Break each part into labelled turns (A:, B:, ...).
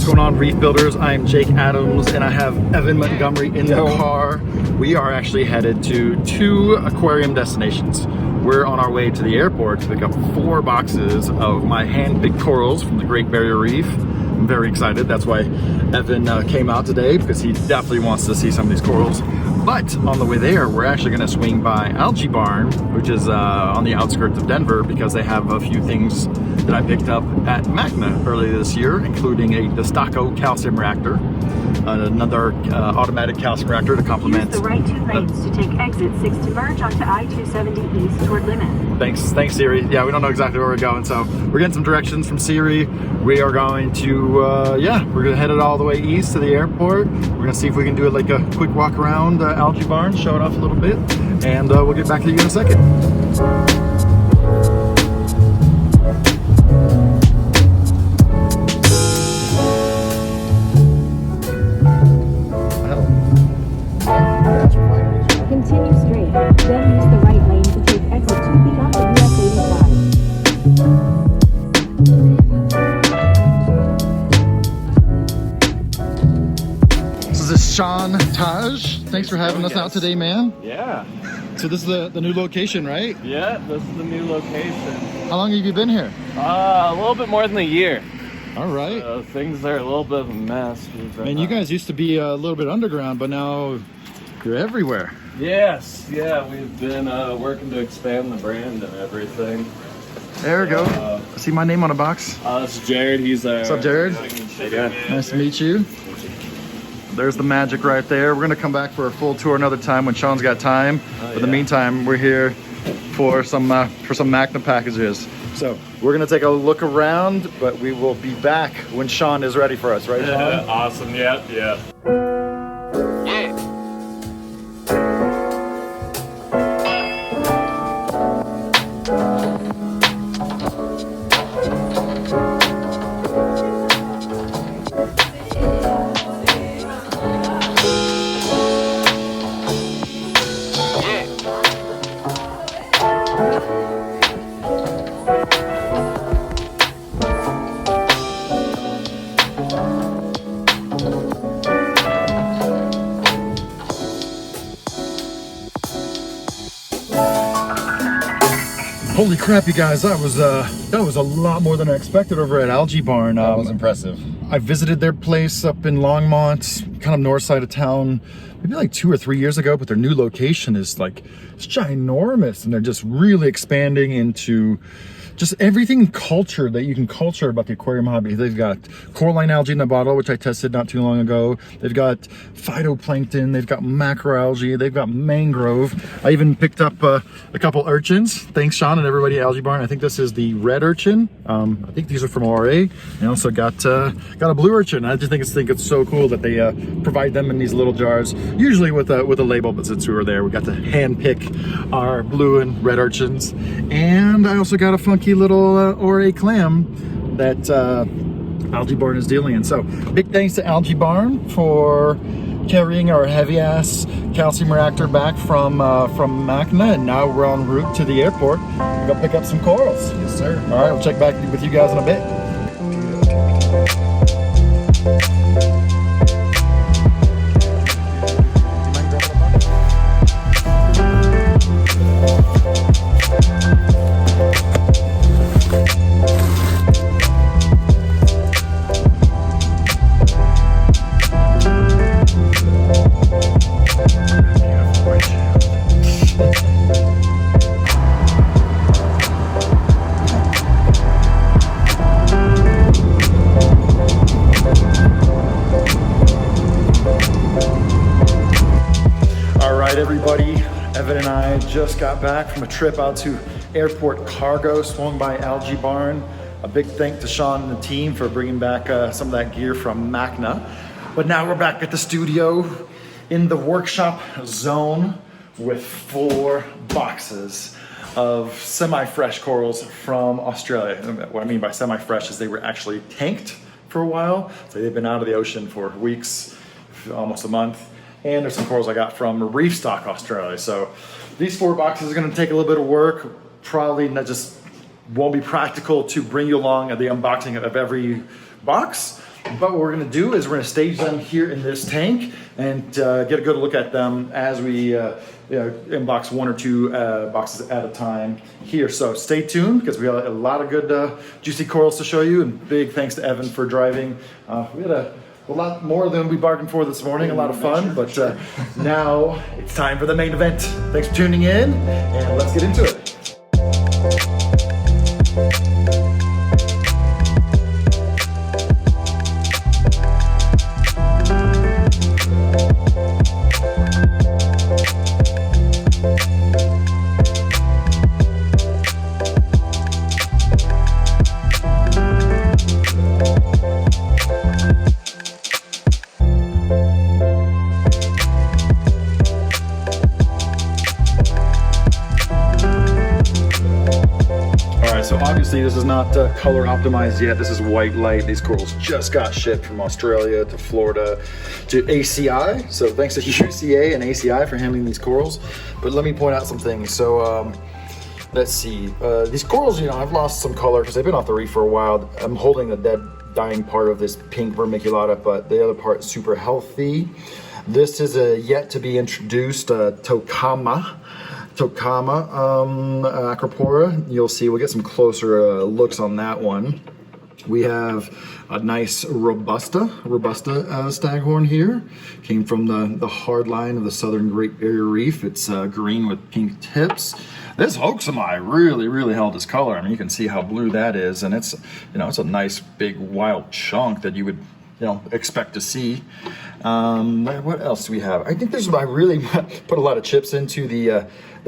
A: What's going on, Reef Builders? I'm Jake Adams and I have Evan Montgomery in the car. We are actually headed to 2 aquarium destinations. We're on our way to the airport to pick up 4 boxes of my hand-picked corals from the Great Barrier Reef. I'm very excited. That's why Evan came out today, because he definitely wants to see some of these corals. But on the way there, we're actually going to swing by Algae Barn, which is on the outskirts of Denver, because they have a few things that I picked up at Magna earlier this year, including a Destaco calcium reactor, another automatic calcium reactor to complement.
B: Use the right 2 lanes to take exit 6 to merge onto I-270 east toward Limit.
A: Thanks Siri. Yeah, we don't know exactly where we're going, so we're getting some directions from Siri. We are going to, we're gonna head it all the way east to the airport. We're gonna see if we can do like a quick walk around Algae Barn, show it off a little bit, and we'll get back to you in a second.
B: Continue straight, then use the right lane to take exit 2B onto US 85.
A: So this is Sean Taj. Thanks for having us out today, man.
C: Yeah.
A: So this is the new location, right?
C: Yeah, this is the new location.
A: How long have you been here?
C: A little bit more than a year.
A: All right.
C: Things are a little bit of a mess.
A: Man, you guys used to be a little bit underground, but now you're everywhere.
C: Yes, yeah, we've been working to expand the brand and everything.
A: There we go. See my name on a box?
C: This is Jared. He's
A: What's up, Jared? Nice to meet you. There's the magic right there. We're gonna come back for a full tour another time when Sean's got time. But in the meantime, we're here for some Magna packages. So we're gonna take a look around, but we will be back when Sean is ready for us, right, Sean?
C: Awesome. Yep. Yeah.
A: Holy crap, you guys, that was a lot more than I expected over at Algae Barn.
D: That was impressive.
A: I visited their place up in Longmont, kind of north side of town, maybe like 2 or 3 years ago, but their new location is like, it's ginormous, and they're just really expanding into just everything culture that you can culture about the aquarium hobby. They've got coralline algae in a bottle, which I tested not too long ago. They've got phytoplankton, they've got macroalgae, they've got mangrove. I even picked up a couple urchins. Thanks, Sean, and everybody at Algae Barn. I think this is the red urchin. I think these are from ORA. I also got a blue urchin. I just think it's so cool that they provide them in these little jars, usually with a label. But since we were there, we got to hand pick our blue and red urchins. And I also got a funky little ORA clam that Algae Barn is dealing in. So big thanks to Algae Barn for carrying our heavy ass calcium reactor back from Magna, and now we're en route to the airport. We're gonna pick up some corals.
D: Yes, sir.
A: All right, we'll check back with you guys in a bit. Everybody, Evan and I just got back from a trip out to Airport Cargo, swung by Algae Barn. A big thank to Sean and the team for bringing back some of that gear from Magna. But now we're back at the studio in the workshop zone with 4 boxes of semi-fresh corals from Australia. What I mean by semi-fresh is they were actually tanked for a while. So they've been out of the ocean for weeks, almost a month. And there's some corals I got from Reef Stock Australia. So these 4 boxes are gonna take a little bit of work. Probably not, just won't be practical to bring you along at the unboxing of every box. But what we're gonna do is we're gonna stage them here in this tank and get a good look at them as we inbox 1 or 2 boxes at a time here. So stay tuned because we got a lot of good juicy corals to show you, and big thanks to Evan for driving. We had a lot more than we bargained for this morning, a lot of fun, but now it's time for the main event. Thanks for tuning in, and let's get into it. So obviously this is not color optimized yet. This is white light. These corals just got shipped from Australia to Florida to ACI. So thanks to UCA and ACI for handling these corals. But let me point out some things. So let's see. These corals, I've lost some color because they've been off the reef for a while. I'm holding the dead, dying part of this pink vermiculata, but the other part is super healthy. This is a yet to be introduced Tokama Acropora. You'll see, we'll get some closer looks on that one. We have a nice Robusta staghorn here. Came from the hard line of the Southern Great Barrier Reef. It's green with pink tips. This Hoaxami really held its color. I mean, you can see how blue that is, and it's it's a nice big wild chunk that you would expect to see. What else do we have? I think I really put a lot of chips into the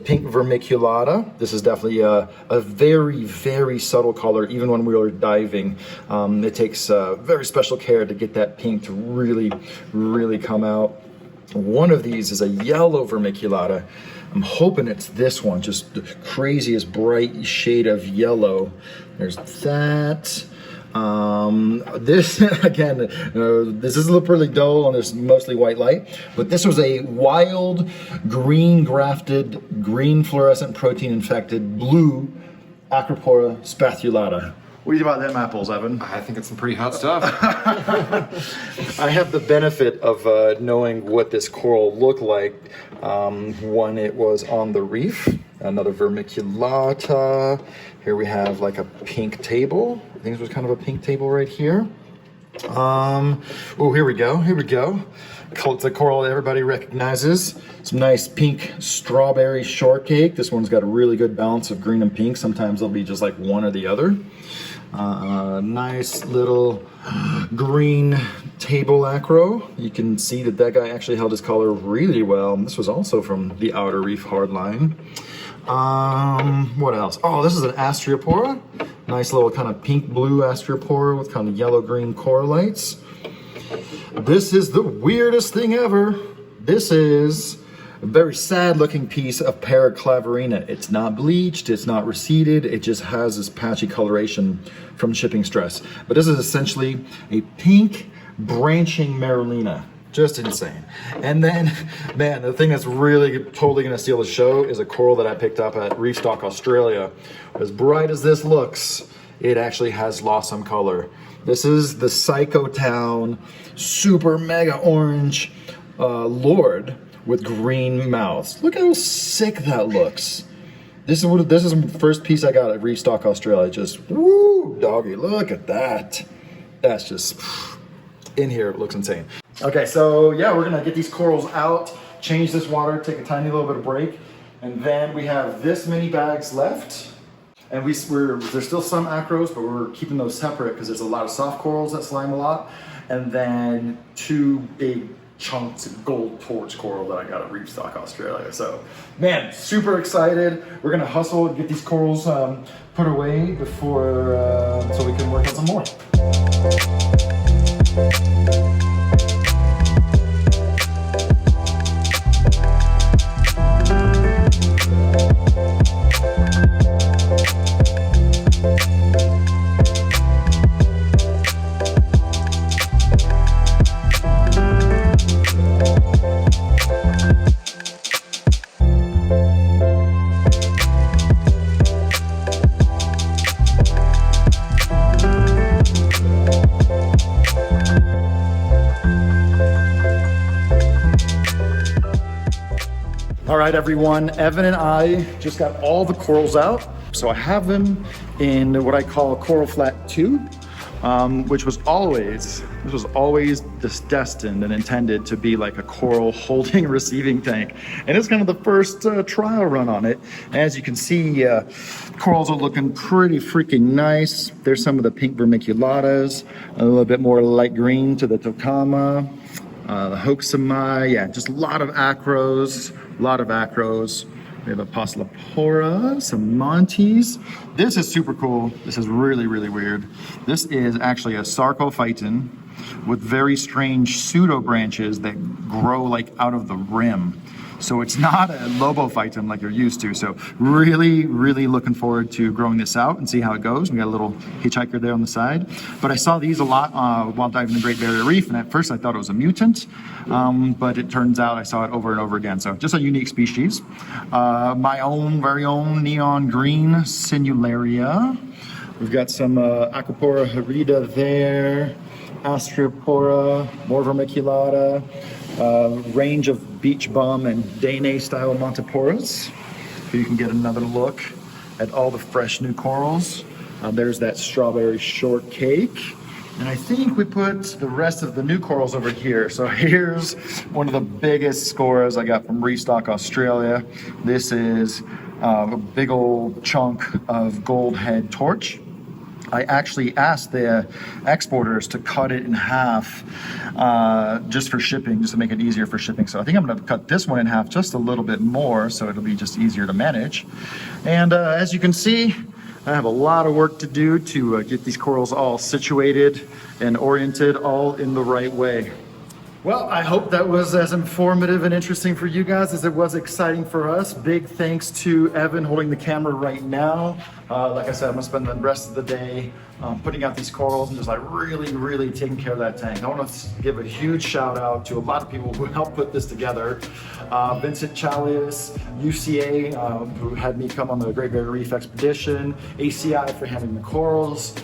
A: pink vermiculata. This is definitely a very subtle color. Even when we were diving, it takes very special care to get that pink to really come out. One of these is a yellow vermiculata. I'm hoping it's this one, just the craziest bright shade of yellow. There's that. This again, this is really dull and there's mostly white light, but this was a wild green grafted, green fluorescent protein infected blue Acropora spathulata. What do you think about them apples, Evan?
D: I think it's some pretty hot stuff.
A: I have the benefit of knowing what this coral looked like when it was on the reef. Another vermiculata. Here we have like a pink table. I think this was kind of a pink table right here. Oh, here we go. It's a coral that everybody recognizes. Some nice pink strawberry shortcake. This one's got a really good balance of green and pink. Sometimes they'll be just like one or the other. Nice little green table acro. You can see that guy actually held his color really well. This was also from the outer reef hardline. What else? Oh, this is an Astreopora. Nice little kind of pink blue Astreopora with kind of yellow green coralites. This is the weirdest thing ever. This is a very sad looking piece of Paraclavarina. It's not bleached, it's not receded, it just has this patchy coloration from shipping stress. But this is essentially a pink branching Marulina. Just insane. And then, man, the thing that's really totally gonna steal the show is a coral that I picked up at Reef Stock Australia. As bright as this looks, it actually has lost some color. This is the Psycho Town super mega orange Lord with green mouths. Look how sick that looks. This is the first piece I got at Reef Stock Australia. Just woo, doggy, look at that. That's just in here, it looks insane. Okay, so yeah, we're gonna get these corals out, change this water, take a tiny little bit of break, and then we have this many bags left. And there's still some acros, but we're keeping those separate because there's a lot of soft corals that slime a lot. And then 2 big chunks of gold torch coral that I got at Reef Stock Australia. So, man, super excited. We're gonna hustle and get these corals put away before, so we can work on some more. right, everyone, Evan and I just got all the corals out. So I have them in what I call a coral flat tube, which was always destined and intended to be like a coral holding receiving tank. And it's kind of the first trial run on it. As you can see, corals are looking pretty freaking nice. There's some of the pink vermiculatas, a little bit more light green to the tokama. The hoaxamai, yeah, just a lot of acros. We have a Poslopora, some Montes. This is super cool. This is really, really weird. This is actually a sarcophyton with very strange pseudo branches that grow like out of the rim. So it's not a lobophyton like you're used to. So really, really looking forward to growing this out and see how it goes. We got a little hitchhiker there on the side. But I saw these a lot while diving the Great Barrier Reef, and at first I thought it was a mutant, but it turns out I saw it over and over again. So just a unique species. My own, very own neon green Sinularia. We've got some Acropora hirida there, Astropora, more vermiculata, range of beach bum and Danae style Montiporas. So you can get another look at all the fresh new corals. There's that strawberry shortcake. And I think we put the rest of the new corals over here. So here's one of the biggest scores I got from Restock Australia. This is a big old chunk of gold head torch. I actually asked the exporters to cut it in half just for shipping, just to make it easier for shipping. So I think I'm gonna cut this one in half just a little bit more so it'll be just easier to manage. And as you can see, I have a lot of work to do to get these corals all situated and oriented all in the right way. Well, I hope that was as informative and interesting for you guys as it was exciting for us. Big thanks to Evan holding the camera right now. Like I said, I'm gonna spend the rest of the day putting out these corals and just like really taking care of that tank. I want to give a huge shout out to a lot of people who helped put this together. Vincent Chalias, UCA, who had me come on the Great Barrier Reef expedition, ACI for handling the corals.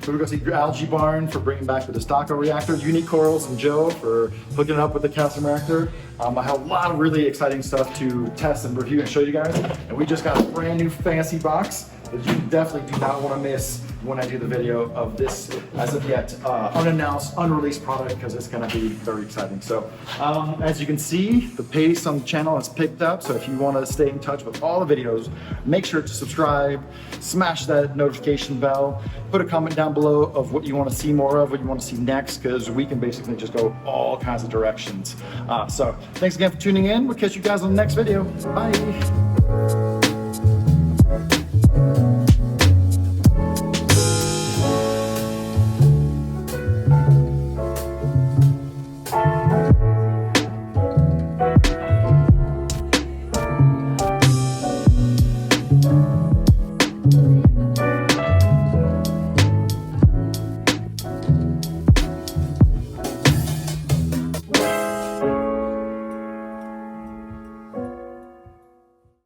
A: We're going to see Algae Barn for bringing back the Destaco reactor, Unique Corals, and Joe for hooking it up with the calcium reactor. I have a lot of really exciting stuff to test and review and show you guys. And we just got a brand new fancy box that you definitely do not want to miss when I do the video of this, as of yet, unannounced, unreleased product, because it's going to be very exciting. So as you can see, the pace on the channel has picked up. So if you want to stay in touch with all the videos, make sure to subscribe, smash that notification bell, put a comment down below of what you want to see more of, what you want to see next, because we can basically just go all kinds of directions. So thanks again for tuning in. We'll catch you guys on the next video. Bye.